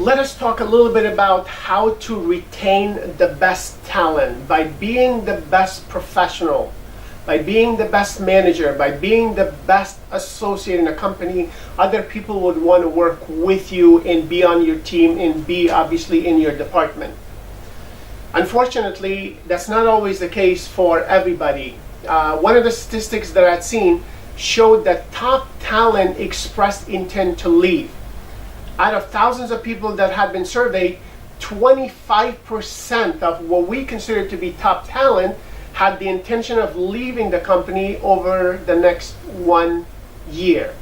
Let us talk a little bit about how to retain the best talent by being the best professional, by being the best manager, by being the best associate in a company. Other people would want to work with you and be on your team and be obviously in your department. Unfortunately, that's not always the case for everybody. One of the statistics that I'd seen showed that top talent expressed intent to leave. Out of thousands of people that had been surveyed, 25% of what we consider to be top talent had the intention of leaving the company over the next 1 year.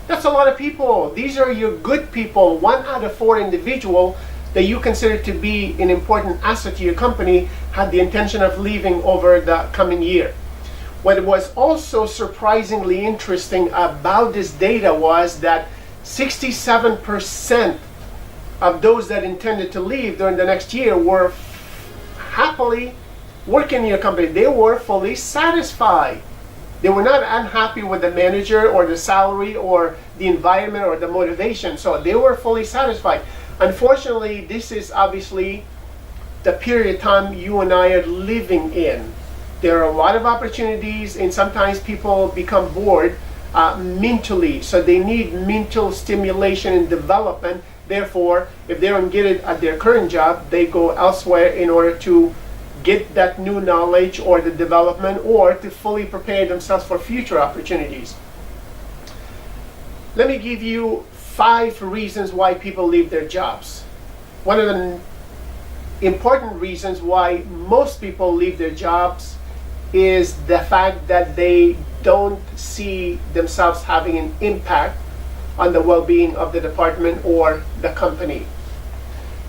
That's a lot of people. These are your good people. 1 out of 4 individuals that you consider to be an important asset to your company had the intention of leaving over the coming year. What was also surprisingly interesting about this data was that 67% of those that intended to leave during the next year were happily working in your company. They were fully satisfied. They were not unhappy with the manager or the salary or the environment or the motivation. So they were fully satisfied. Unfortunately, this is obviously the period of time you and I are living in. There are a lot of opportunities, and sometimes people become bored mentally, so they need mental stimulation and development. Therefore, if they don't get it at their current job, they go elsewhere in order to get that new knowledge or the development, or to fully prepare themselves for future opportunities. Let me give you 5 reasons why people leave their jobs. One of the important reasons why most people leave their jobs is the fact that they don't see themselves having an impact on the well-being of the department or the company.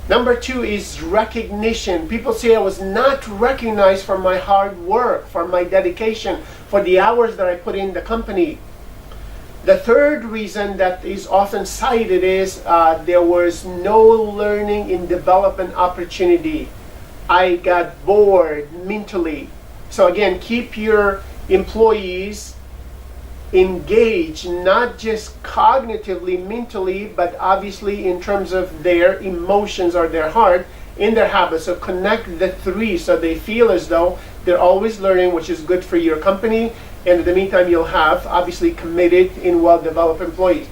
Number 2 is recognition. People say I was not recognized for my hard work, for my dedication, for the hours that I put in the company. The third reason that is often cited is there was no learning and development opportunity. I got bored mentally. So again, keep your employees engaged, not just cognitively, mentally, but obviously in terms of their emotions or their heart, in their habits. So connect the 3 so they feel as though they're always learning, which is good for your company. And in the meantime, you'll have obviously committed and well-developed employees.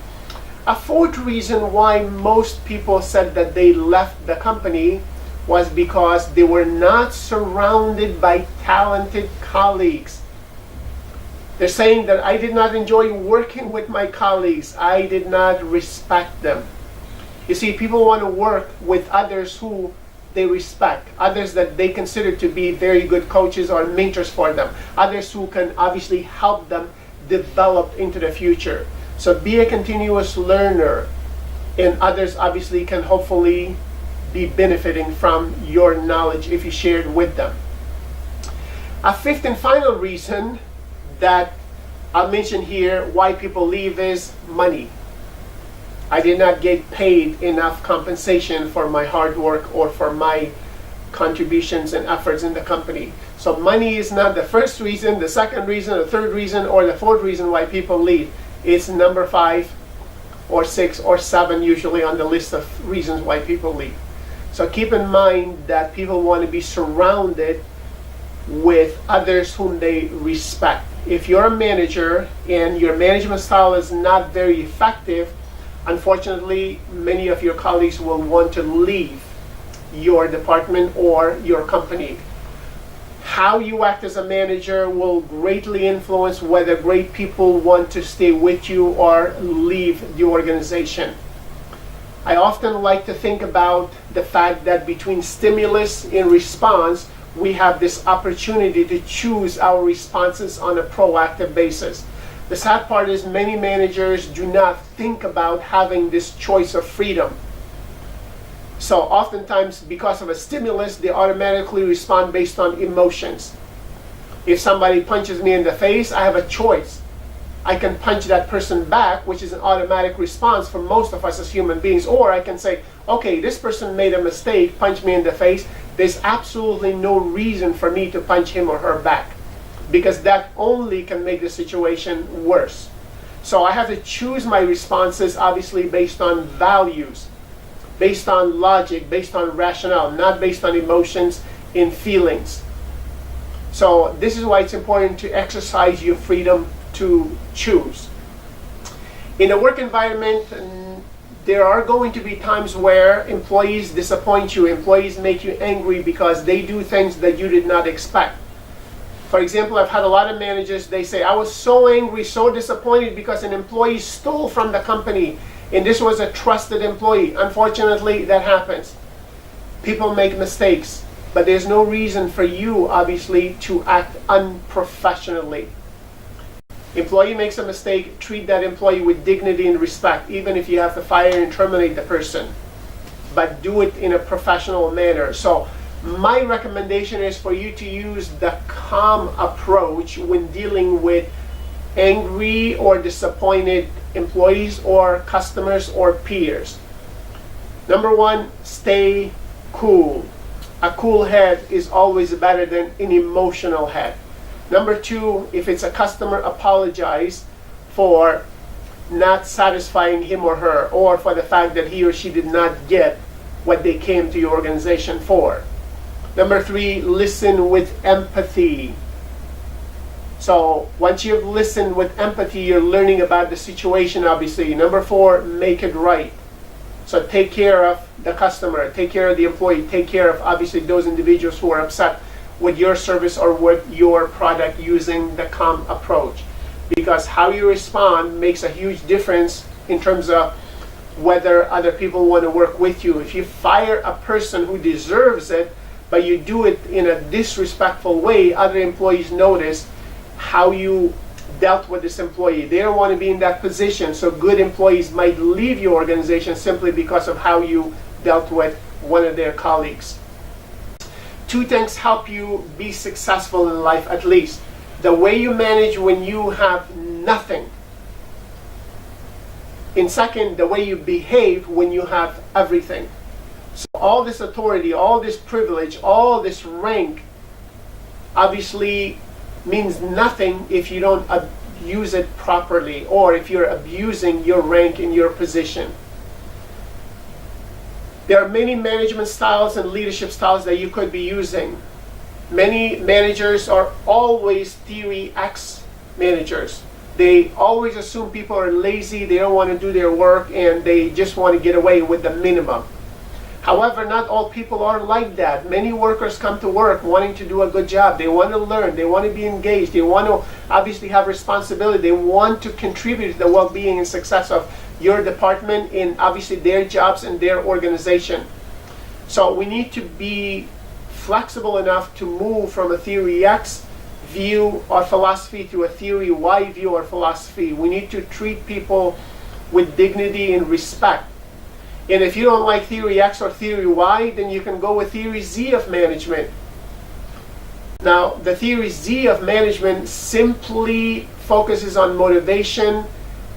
A 4th reason why most people said that they left the company was because they were not surrounded by talented colleagues. They're saying that I did not enjoy working with my colleagues. I did not respect them. You see, people want to work with others who they respect, others that they consider to be very good coaches or mentors for them, others who can obviously help them develop into the future. So be a continuous learner, and others obviously can hopefully be benefiting from your knowledge if you share it with them. A 5th and final reason that I'll mention here why people leave is money. I did not get paid enough compensation for my hard work or for my contributions and efforts in the company. So money is not the first reason, the second reason, the third reason, or the 4th reason why people leave. It's number 5 or 6 or 7 usually on the list of reasons why people leave. So keep in mind that people want to be surrounded with others whom they respect. If you're a manager and your management style is not very effective, unfortunately, many of your colleagues will want to leave your department or your company. How you act as a manager will greatly influence whether great people want to stay with you or leave the organization. I often like to think about the fact that between stimulus and response, we have this opportunity to choose our responses on a proactive basis. The sad part is many managers do not think about having this choice of freedom. So oftentimes, because of a stimulus, they automatically respond based on emotions. If somebody punches me in the face, I have a choice. I can punch that person back, which is an automatic response for most of us as human beings. Or I can say, okay, this person made a mistake, punch me in the face. There's absolutely no reason for me to punch him or her back, because that only can make the situation worse. So I have to choose my responses, obviously based on values. based on logic, based on rationale, not based on emotions and feelings. So this is why it's important to exercise your freedom to choose. In a work environment, there are going to be times where employees disappoint you, employees make you angry because they do things that you did not expect. For example, I've had a lot of managers, they say, I was so angry, so disappointed because an employee stole from the company, and this was a trusted employee. Unfortunately, that happens. People make mistakes, but there's no reason for you, obviously, to act unprofessionally. Employee makes a mistake, treat that employee with dignity and respect, even if you have to fire and terminate the person. But do it in a professional manner. So my recommendation is for you to use the calm approach when dealing with angry or disappointed employees or customers or peers. Number one, stay cool. A cool head is always better than an emotional head. Number two, if it's a customer, apologize for not satisfying him or her, or for the fact that he or she did not get what they came to your organization for. Number three, listen with empathy. So once you've listened with empathy, you're learning about the situation, obviously. Number four, make it right. So take care of the customer, take care of the employee, take care of, obviously, those individuals who are upset with your service or with your product using the calm approach. Because how you respond makes a huge difference in terms of whether other people want to work with you. If you fire a person who deserves it, but you do it in a disrespectful way, other employees notice how you dealt with this employee. They don't want to be in that position, so good employees might leave your organization simply because of how you dealt with one of their colleagues. Two things help you be successful in life, at least. The way you manage when you have nothing. And second, the way you behave when you have everything. So all this authority, all this privilege, all this rank obviously means nothing if you don't use it properly, or if you're abusing your rank and your position. There are many management styles and leadership styles that you could be using. Many managers are always theory X managers. They always assume people are lazy, they don't want to do their work, and they just want to get away with the minimum. However, not all people are like that. Many workers come to work wanting to do a good job. They want to learn, they want to be engaged, they want to obviously have responsibility, they want to contribute to the well-being and success of your department and obviously their jobs and their organization. So we need to be flexible enough to move from a theory X view or philosophy to a theory Y view or philosophy. We need to treat people with dignity and respect. And if you don't like theory X or theory Y, then you can go with theory Z of management. Now, the theory Z of management simply focuses on motivation,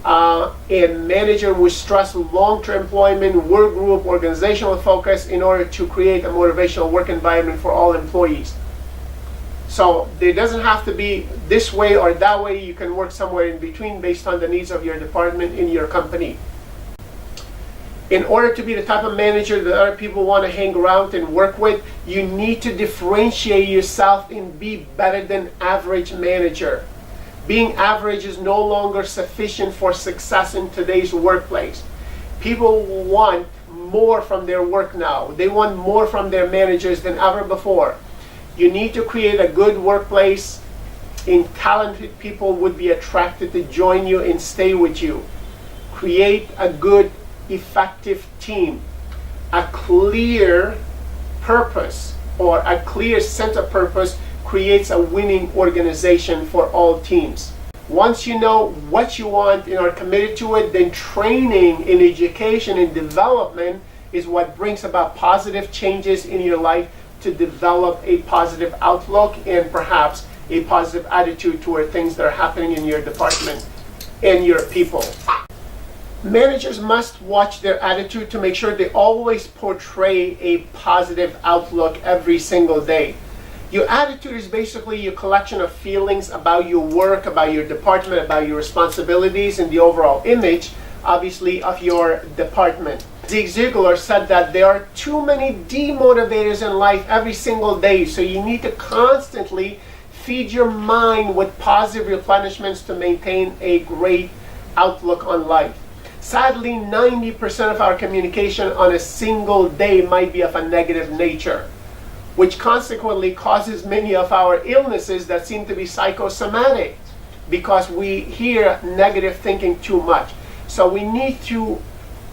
and manager will stress long-term employment, work group, organizational focus in order to create a motivational work environment for all employees. So there doesn't have to be this way or that way. You can work somewhere in between based on the needs of your department in your company. In order to be the type of manager that other people want to hang around and work with, you need to differentiate yourself and be better than average manager. Being average is no longer sufficient for success in today's workplace. People want more from their work now. They want more from their managers than ever before. You need to create a good workplace, and talented people would be attracted to join you and stay with you. Create a good, effective team. A clear purpose or a clear sense of purpose creates a winning organization for all teams. Once you know what you want and are committed to it, then training and education and development is what brings about positive changes in your life to develop a positive outlook and perhaps a positive attitude toward things that are happening in your department and your people. Managers must watch their attitude to make sure they always portray a positive outlook every single day. Your attitude is basically your collection of feelings about your work, about your department, about your responsibilities, and the overall image, obviously, of your department. Zig Ziglar said that there are too many demotivators in life every single day, so you need to constantly feed your mind with positive replenishments to maintain a great outlook on life. Sadly, 90% of our communication on a single day might be of a negative nature, which consequently causes many of our illnesses that seem to be psychosomatic because we hear negative thinking too much. So we need to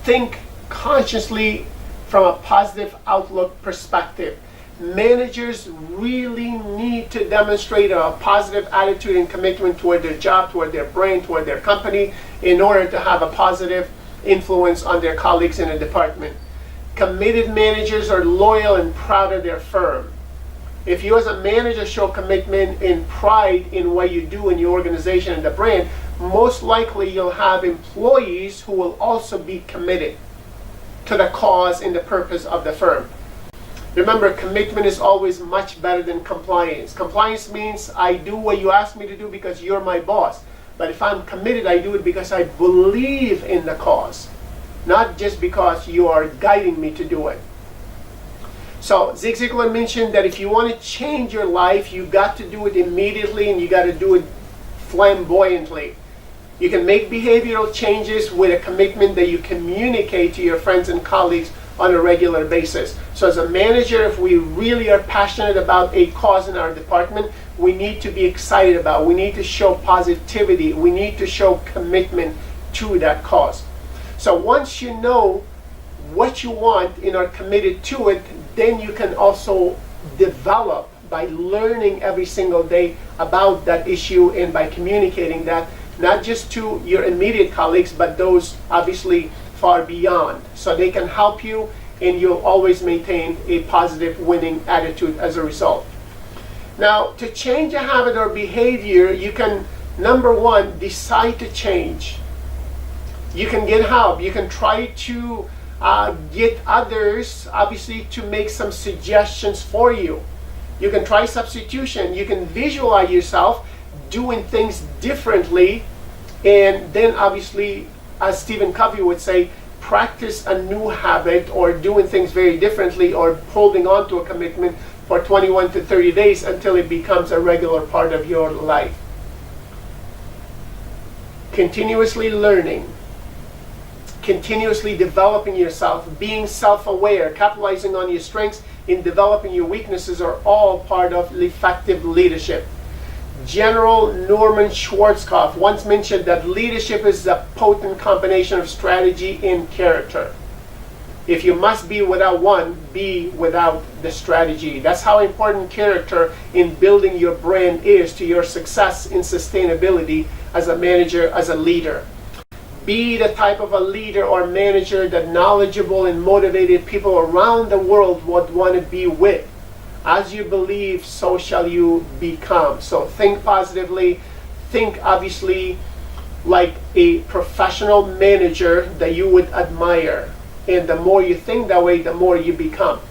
think consciously from a positive outlook perspective. Managers really need to demonstrate a positive attitude and commitment toward their job, toward their brand, toward their company, in order to have a positive influence on their colleagues in a department. Committed managers are loyal and proud of their firm. If you as a manager show commitment and pride in what you do in your organization and the brand, most likely you'll have employees who will also be committed to the cause and the purpose of the firm. Remember, commitment is always much better than compliance. Compliance means I do what you ask me to do because you're my boss. But if I'm committed, I do it because I believe in the cause, not just because you are guiding me to do it. So Zig Ziglar mentioned that if you want to change your life, you got to do it immediately and you got to do it flamboyantly. You can make behavioral changes with a commitment that you communicate to your friends and colleagues on a regular basis. So as a manager, if we really are passionate about a cause in our department, we need to be excited about it. We need to show positivity. We need to show commitment to that cause. So once you know what you want and are committed to it, then you can also develop by learning every single day about that issue and by communicating that, not just to your immediate colleagues, but those obviously far beyond. So they can help you and you'll always maintain a positive winning attitude as a result. Now, to change a habit or behavior, you can, number one, decide to change. You can get help. You can try to get others, obviously, to make some suggestions for you. You can try substitution. You can visualize yourself doing things differently, and then obviously, as Stephen Covey would say, practice a new habit or doing things very differently or holding on to a commitment for 21 to 30 days until it becomes a regular part of your life. Continuously learning, continuously developing yourself, being self-aware, capitalizing on your strengths in developing your weaknesses are all part of effective leadership. General Norman Schwarzkopf once mentioned that leadership is a potent combination of strategy and character. If you must be without one, be without the strategy. That's how important character in building your brand is to your success in sustainability as a manager, as a leader. Be the type of a leader or manager that knowledgeable and motivated people around the world would want to be with. As you believe, so shall you become. So think positively. Think obviously like a professional manager that you would admire. And the more you think that way, the more you become.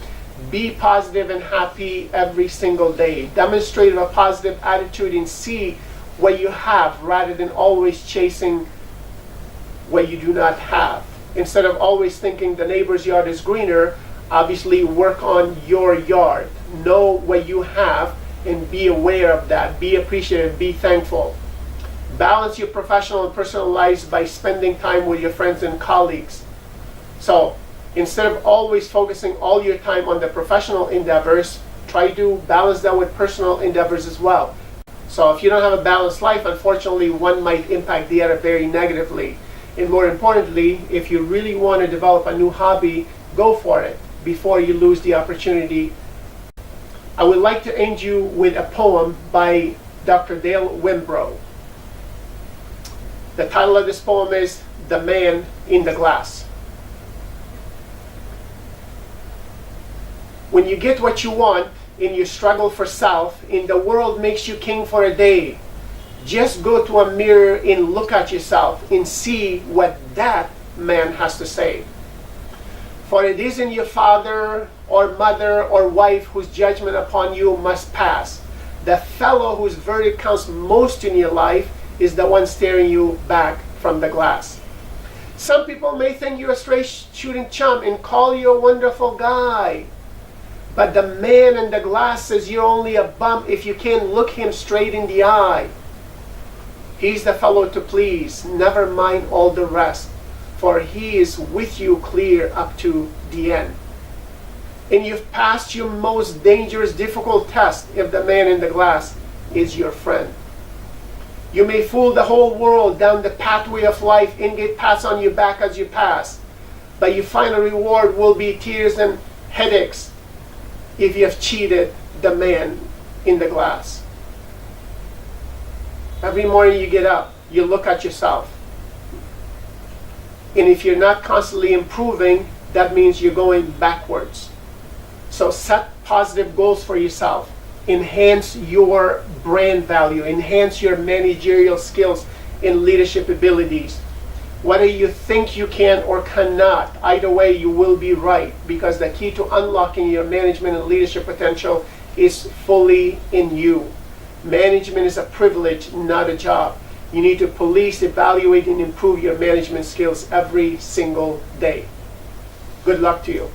Be positive and happy every single day. Demonstrate a positive attitude and see what you have rather than always chasing what you do not have. Instead of always thinking the neighbor's yard is greener, obviously work on your yard. Know what you have and be aware of that. Be appreciative, be thankful. Balance your professional and personal lives by spending time with your friends and colleagues. So instead of always focusing all your time on the professional endeavors, try to balance that with personal endeavors as well. So if you don't have a balanced life, unfortunately, one might impact the other very negatively. And more importantly, if you really want to develop a new hobby, go for it before you lose the opportunity. I would like to end you with a poem by Dr. Dale Wimbrow. The title of this poem is The Man in the Glass. When you get what you want and you struggle for self and the world makes you king for a day, just go to a mirror and look at yourself and see what that man has to say. For it isn't your father or mother or wife whose judgment upon you must pass. The fellow whose verdict counts most in your life is the one staring you back from the glass. Some people may think you're a straight shooting chump and call you a wonderful guy. But the man in the glass says you're only a bum if you can't look him straight in the eye. He's the fellow to please, never mind all the rest, for he is with you clear up to the end. And you've passed your most dangerous, difficult test if the man in the glass is your friend. You may fool the whole world down the pathway of life and get pats on your back as you pass, but your final reward will be tears and headaches if you have cheated the man in the glass. Every morning you get up, you look at yourself. And if you're not constantly improving, that means you're going backwards. So set positive goals for yourself. Enhance your brand value. Enhance your managerial skills and leadership abilities. Whether you think you can or cannot, either way you will be right, because the key to unlocking your management and leadership potential is fully in you. Management is a privilege, not a job. You need to police, evaluate, and improve your management skills every single day. Good luck to you.